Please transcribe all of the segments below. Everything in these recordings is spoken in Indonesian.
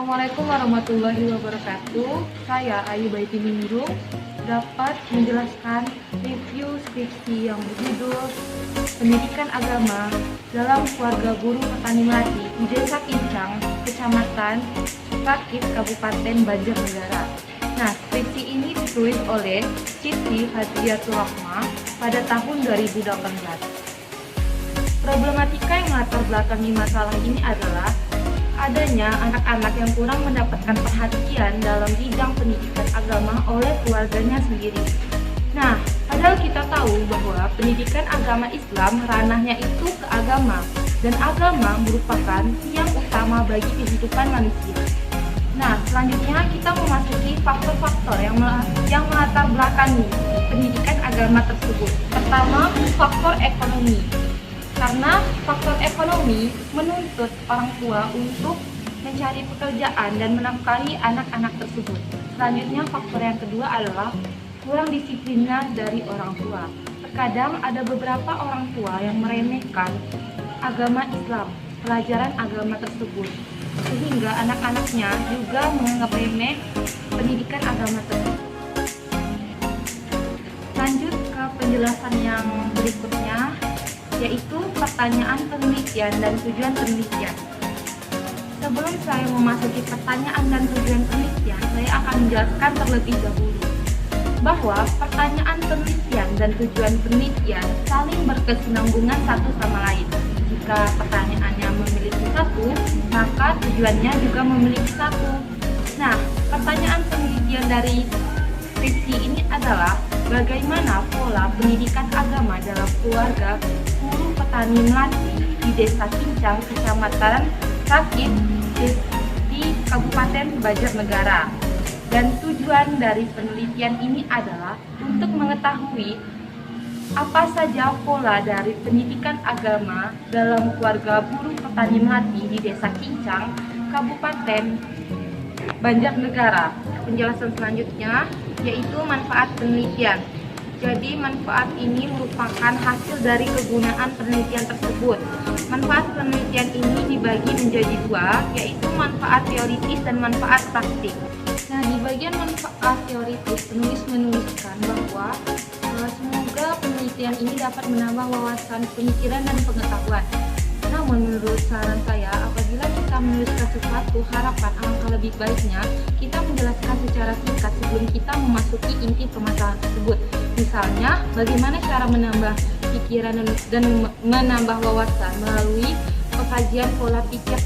Assalamualaikum warahmatullahi wabarakatuh. Saya Ayu Baiti Ningrum dapat menjelaskan review skripsi yang berjudul Pendidikan Agama dalam Keluarga Buruh Petani Melati di Desa Kincang, Kecamatan Rakit, Kabupaten Banjarnegara. Nah, skripsi ini ditulis oleh Siti Hadriyatul Rahma pada tahun 2018. Problematika yang melatar belakangi masalah ini adalah adanya anak-anak yang kurang mendapatkan perhatian dalam bidang pendidikan agama oleh keluarganya sendiri. Nah, padahal kita tahu bahwa pendidikan agama Islam ranahnya itu ke agama, dan agama merupakan tiang utama bagi kehidupan manusia. Nah, selanjutnya kita memasuki faktor-faktor yang melatar belakangi pendidikan agama tersebut. Pertama, faktor ekonomi. Karena faktor ekonomi menuntut orang tua untuk mencari pekerjaan dan menafkahi anak-anak tersebut. Selanjutnya, faktor yang kedua adalah kurang disiplinnya dari orang tua. Terkadang ada beberapa orang tua yang meremehkan agama Islam, pelajaran agama tersebut, sehingga anak-anaknya juga menganggap remeh pendidikan agama tersebut. Lanjut ke penjelasan yang berikutnya, yaitu pertanyaan penelitian dan tujuan penelitian. Sebelum saya memasuki pertanyaan dan tujuan penelitian, saya akan menjelaskan terlebih dahulu bahwa pertanyaan penelitian dan tujuan penelitian saling berkesinambungan satu sama lain. Jika pertanyaannya memiliki satu, maka tujuannya juga memiliki satu. Nah, pertanyaan penelitian dari skripsi ini adalah bagaimana pola pendidikan agama dalam keluarga buruh petani melati di Desa Kincang, Kecamatan Rakit, di Kabupaten Banjarnegara. Dan tujuan dari penelitian ini adalah untuk mengetahui apa saja pola dari pendidikan agama dalam keluarga buruh petani melati di Desa Kincang, Kabupaten Banjarnegara. Penjelasan selanjutnya yaitu manfaat penelitian. Jadi manfaat ini merupakan hasil dari kegunaan penelitian tersebut. Manfaat penelitian ini dibagi menjadi dua, yaitu manfaat teoritis dan manfaat praktik. Nah, di bagian manfaat teoritis, penulis menuliskan bahwa semoga penelitian ini dapat menambah wawasan pemikiran dan pengetahuan. Namun menurut saran saya, apabila kita menuliskan sesuatu, harapan alangkah lebih baiknya kita menjelaskan secara singkat sebelum kita memasuki inti permasalahan tersebut. Misalnya, bagaimana cara menambah pikiran dan menambah wawasan melalui pengkajian pola pikir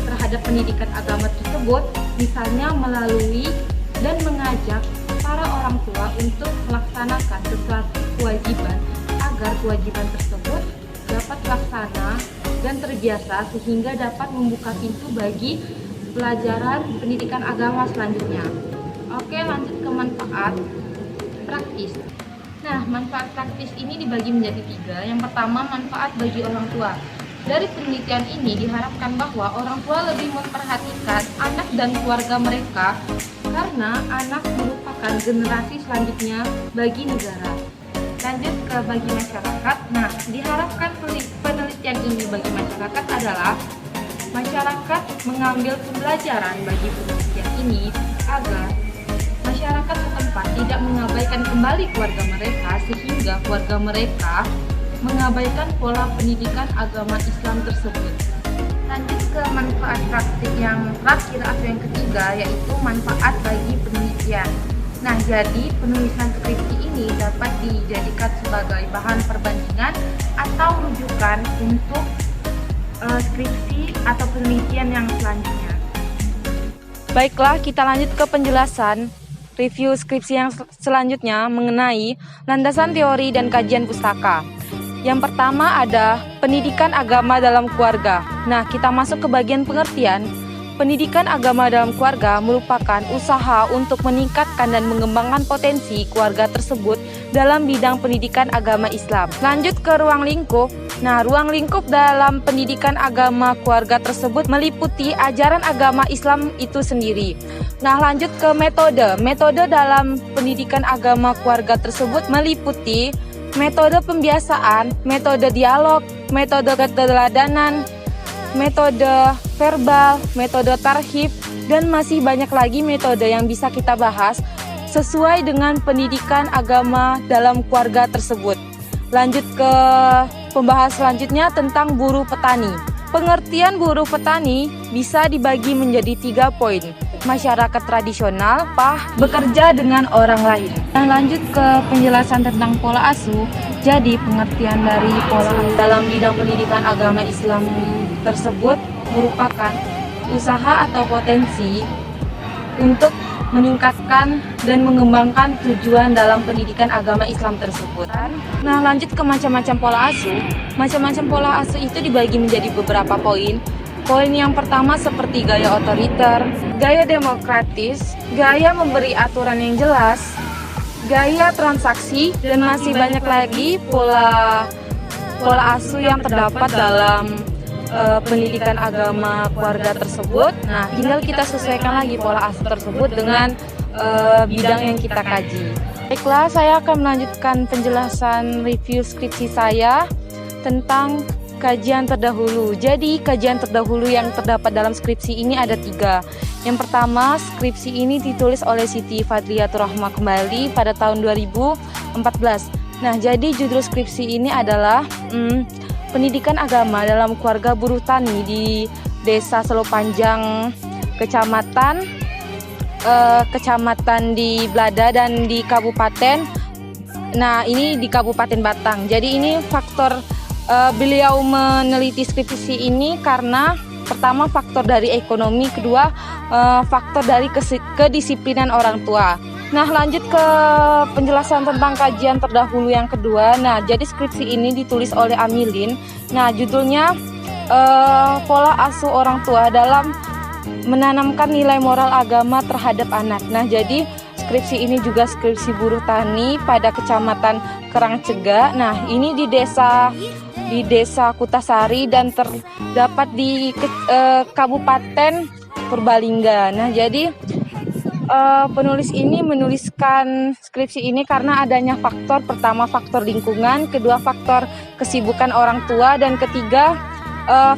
terhadap pendidikan agama tersebut, misalnya melalui dan mengajak para orang tua untuk melaksanakan sesuatu kewajiban agar kewajiban tersebut dapat terlaksana dan terbiasa sehingga dapat membuka pintu bagi pelajaran pendidikan agama selanjutnya. Oke, lanjut ke manfaat praktis. Nah, manfaat praktis ini dibagi menjadi tiga. Yang pertama, manfaat bagi orang tua. Dari penelitian ini diharapkan bahwa orang tua lebih memperhatikan anak dan keluarga mereka karena anak merupakan generasi selanjutnya bagi negara. Lanjut ke bagi masyarakat. Nah, diharapkan penelitian ini bagi masyarakat adalah masyarakat mengambil pembelajaran bagi penelitian ini agar masyarakat setempat tidak mengabaikan kembali keluarga mereka sehingga keluarga mereka mengabaikan pola pendidikan agama Islam tersebut. Lanjut ke manfaat praktik yang terakhir atau yang ketiga, yaitu manfaat bagi penelitian. Nah, jadi penulisan skripsi ini dapat dijadikan sebagai bahan perbandingan atau rujukan untuk skripsi atau penelitian yang selanjutnya. Baiklah, kita lanjut ke penjelasan review skripsi yang selanjutnya mengenai landasan teori dan kajian pustaka. Yang pertama ada pendidikan agama dalam keluarga. Nah, kita masuk ke bagian pengertian. Pendidikan agama dalam keluarga merupakan usaha untuk meningkatkan dan mengembangkan potensi keluarga tersebut dalam bidang pendidikan agama Islam. Lanjut ke ruang lingkup. Nah, ruang lingkup dalam pendidikan agama keluarga tersebut meliputi ajaran agama Islam itu sendiri. Nah, lanjut ke metode. Metode dalam pendidikan agama keluarga tersebut meliputi metode pembiasaan, metode dialog, metode keteladanan, metode verbal, metode tarhib, dan masih banyak lagi metode yang bisa kita bahas sesuai dengan pendidikan agama dalam keluarga tersebut. Lanjut ke pembahas selanjutnya tentang buruh petani. Pengertian buruh petani bisa dibagi menjadi 3 poin. Masyarakat tradisional, bekerja dengan orang lain. Nah, lanjut ke penjelasan tentang pola asuh. Jadi pengertian dari pola asuh dalam bidang pendidikan agama Islam tersebut merupakan usaha atau potensi untuk meningkatkan dan mengembangkan tujuan dalam pendidikan agama Islam tersebut. Nah, lanjut ke macam-macam pola asuh. Macam-macam pola asuh itu dibagi menjadi beberapa poin. Poin yang pertama seperti gaya otoriter, gaya demokratis, gaya memberi aturan yang jelas, gaya transaksi, dan masih banyak lagi pola asuh yang terdapat dalam pendidikan agama keluarga tersebut. Nah, tinggal kita sesuaikan lagi pola asuh tersebut dengan bidang yang kita kaji. Baiklah, saya akan melanjutkan penjelasan review skripsi saya tentang kajian terdahulu. Jadi, kajian terdahulu yang terdapat dalam skripsi ini ada 3. Yang pertama, skripsi ini ditulis oleh Siti Fadliatur Rahmah kembali pada tahun 2014. Nah, jadi judul skripsi ini adalah pendidikan agama dalam keluarga buruh tani di Desa Selopanjang, kecamatan di Blada dan di Kabupaten. Nah, ini di Kabupaten Batang. Jadi ini faktor beliau meneliti skripsi ini karena pertama faktor dari ekonomi, kedua faktor dari kedisiplinan orang tua. Nah, lanjut ke penjelasan tentang kajian terdahulu yang kedua. Nah, jadi skripsi ini ditulis oleh Amilin. Nah, judulnya pola asuh orang tua dalam menanamkan nilai moral agama terhadap anak. Nah, jadi skripsi ini juga skripsi buruh tani pada Kecamatan Karangcega. Nah, ini di Desa Kutasari dan terdapat di Kabupaten Purbalingga. Nah, jadi penulis ini menuliskan skripsi ini karena adanya faktor pertama faktor lingkungan, kedua faktor kesibukan orang tua, dan ketiga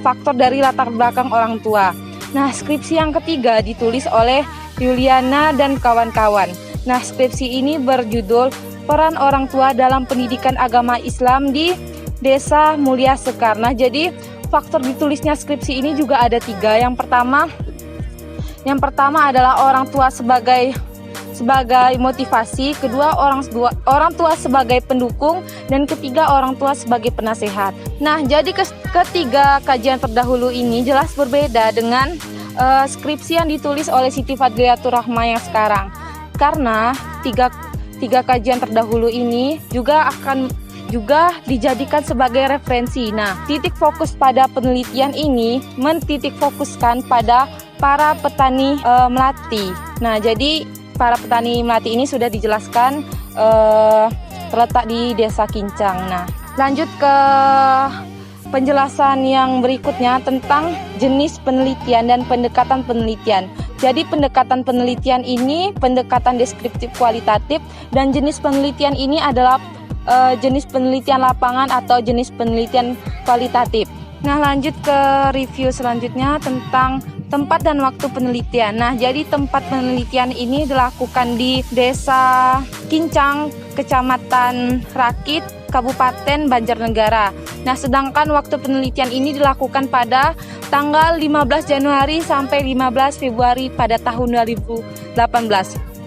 faktor dari latar belakang orang tua. Nah, skripsi yang ketiga ditulis oleh Yuliana dan kawan-kawan. Nah, skripsi ini berjudul Peran Orang Tua dalam Pendidikan Agama Islam di Desa Mulia Sekar. Nah, jadi faktor ditulisnya skripsi ini juga ada 3. Yang pertama adalah orang tua sebagai motivasi, kedua orang tua sebagai pendukung, dan ketiga orang tua sebagai penasehat. Nah, jadi ketiga kajian terdahulu ini jelas berbeda dengan skripsi yang ditulis oleh Siti Fadliatur Rahmah yang sekarang. Karena tiga kajian terdahulu ini juga dijadikan sebagai referensi. Nah, titik fokus pada penelitian ini mentitik fokuskan pada para petani melati. Nah, jadi para petani melati ini sudah dijelaskan terletak di Desa Kincang. Nah, lanjut ke penjelasan yang berikutnya tentang jenis penelitian dan pendekatan penelitian. Jadi pendekatan penelitian ini pendekatan deskriptif kualitatif, dan jenis penelitian ini adalah jenis penelitian lapangan atau jenis penelitian kualitatif. Nah, lanjut ke review selanjutnya tentang tempat dan waktu penelitian. Nah, jadi tempat penelitian ini dilakukan di Desa Kincang, Kecamatan Rakit, Kabupaten Banjarnegara. Nah, sedangkan waktu penelitian ini dilakukan pada tanggal 15 Januari sampai 15 Februari pada tahun 2018.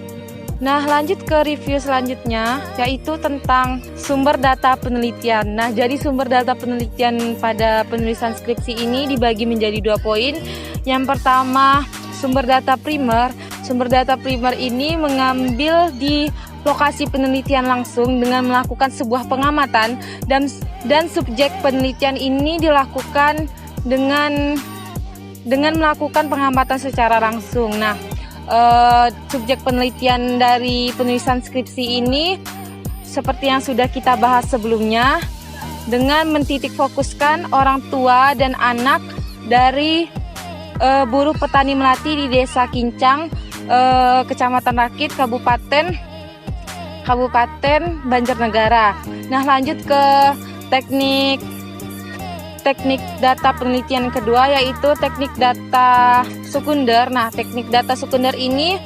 Nah, lanjut ke review selanjutnya, yaitu tentang sumber data penelitian. Nah, jadi sumber data penelitian pada penulisan skripsi ini dibagi menjadi 2 poin. Yang pertama, sumber data primer. Sumber data primer ini mengambil di lokasi penelitian langsung dengan melakukan sebuah pengamatan, dan subjek penelitian ini dilakukan dengan melakukan pengamatan secara langsung. Nah, subjek penelitian dari penulisan skripsi ini seperti yang sudah kita bahas sebelumnya, dengan mentitik fokuskan orang tua dan anak dari buruh petani melati di Desa Kincang, Kecamatan Rakit, Kabupaten Banjarnegara. Nah, lanjut ke teknik teknik data penelitian kedua, yaitu teknik data sekunder. Nah, teknik data sekunder ini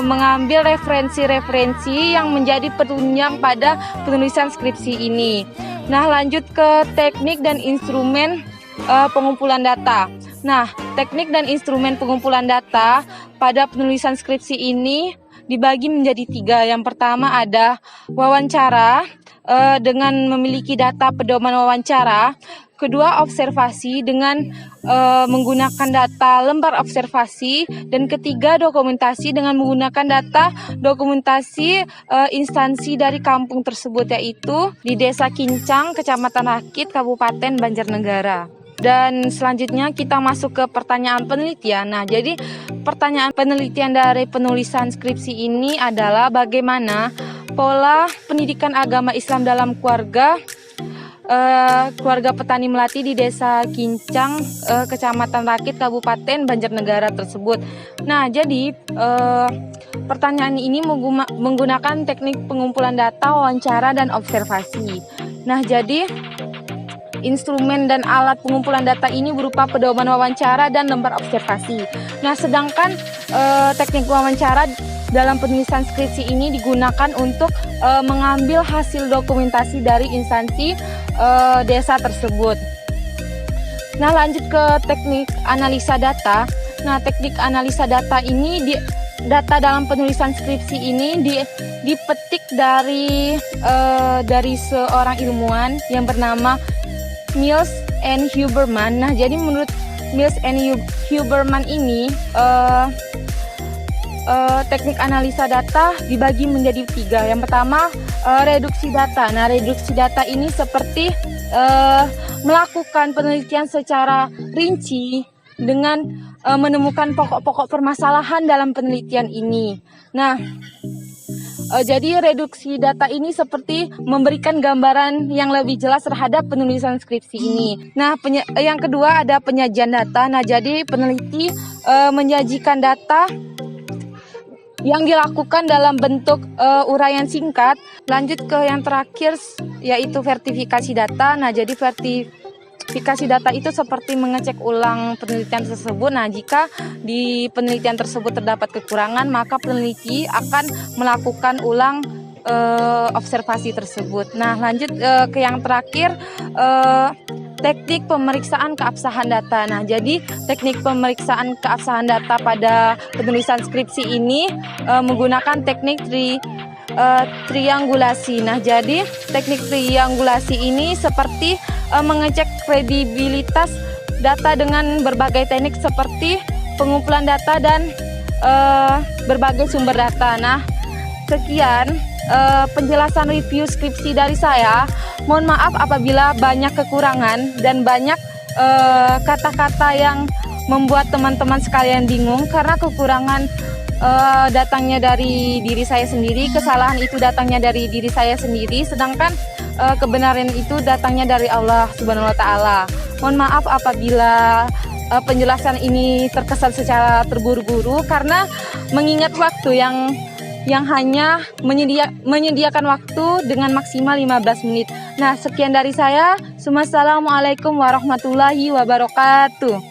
mengambil referensi-referensi yang menjadi penunjang pada penulisan skripsi ini. Nah, lanjut ke teknik dan instrumen pengumpulan data. Nah, teknik dan instrumen pengumpulan data pada penulisan skripsi ini dibagi menjadi 3. Yang pertama ada wawancara dengan memiliki data pedoman wawancara. Kedua, observasi dengan menggunakan data lembar observasi. Dan ketiga, dokumentasi dengan menggunakan data dokumentasi instansi dari kampung tersebut, yaitu di Desa Kincang, Kecamatan Rakit, Kabupaten Banjarnegara. Dan selanjutnya kita masuk ke pertanyaan penelitian. Nah, jadi pertanyaan penelitian dari penulisan skripsi ini adalah bagaimana pola pendidikan agama Islam dalam keluarga petani melati di Desa Kincang, Kecamatan Rakit, Kabupaten Banjarnegara tersebut. Nah, jadi pertanyaan ini menggunakan teknik pengumpulan data, wawancara, dan observasi. Nah, jadi instrumen dan alat pengumpulan data ini berupa pedoman wawancara dan lembar observasi. Nah, sedangkan teknik wawancara dalam penulisan skripsi ini digunakan untuk mengambil hasil dokumentasi dari instansi desa tersebut. Nah, lanjut ke teknik analisa data. Nah, teknik analisa data ini data dalam penulisan skripsi ini dipetik dari seorang ilmuwan yang bernama Mills and Huberman. Nah, jadi menurut Mills and Huberman ini teknik analisa data dibagi menjadi 3. Yang pertama, reduksi data. Nah, reduksi data ini seperti melakukan penelitian secara rinci dengan menemukan pokok-pokok permasalahan dalam penelitian ini. Nah, jadi reduksi data ini seperti memberikan gambaran yang lebih jelas terhadap penulisan skripsi ini. Nah, yang kedua ada penyajian data. Nah, jadi peneliti menyajikan data yang dilakukan dalam bentuk uraian singkat. Lanjut ke yang terakhir, yaitu verifikasi data. Nah, jadi verifikasi data itu seperti mengecek ulang penelitian tersebut. Nah, jika di penelitian tersebut terdapat kekurangan, maka peneliti akan melakukan ulang observasi tersebut. Nah, lanjut ke yang terakhir, teknik pemeriksaan keabsahan data. Nah, jadi teknik pemeriksaan keabsahan data pada penulisan skripsi ini menggunakan teknik triangulasi. Nah, jadi teknik triangulasi ini seperti mengecek kredibilitas data dengan berbagai teknik seperti pengumpulan data dan berbagai sumber data. Nah, sekian penjelasan review skripsi dari saya. Mohon maaf apabila banyak kekurangan dan banyak kata-kata yang membuat teman-teman sekalian bingung, karena kekurangan datangnya dari diri saya sendiri, kesalahan itu datangnya dari diri saya sendiri, sedangkan kebenaran itu datangnya dari Allah Subhanahu wa Ta'ala. Mohon maaf apabila penjelasan ini terkesan secara terburu-buru, karena mengingat waktu yang hanya menyediakan waktu dengan maksimal 15 menit. Nah, sekian dari saya. Wassalamualaikum warahmatullahi wabarakatuh.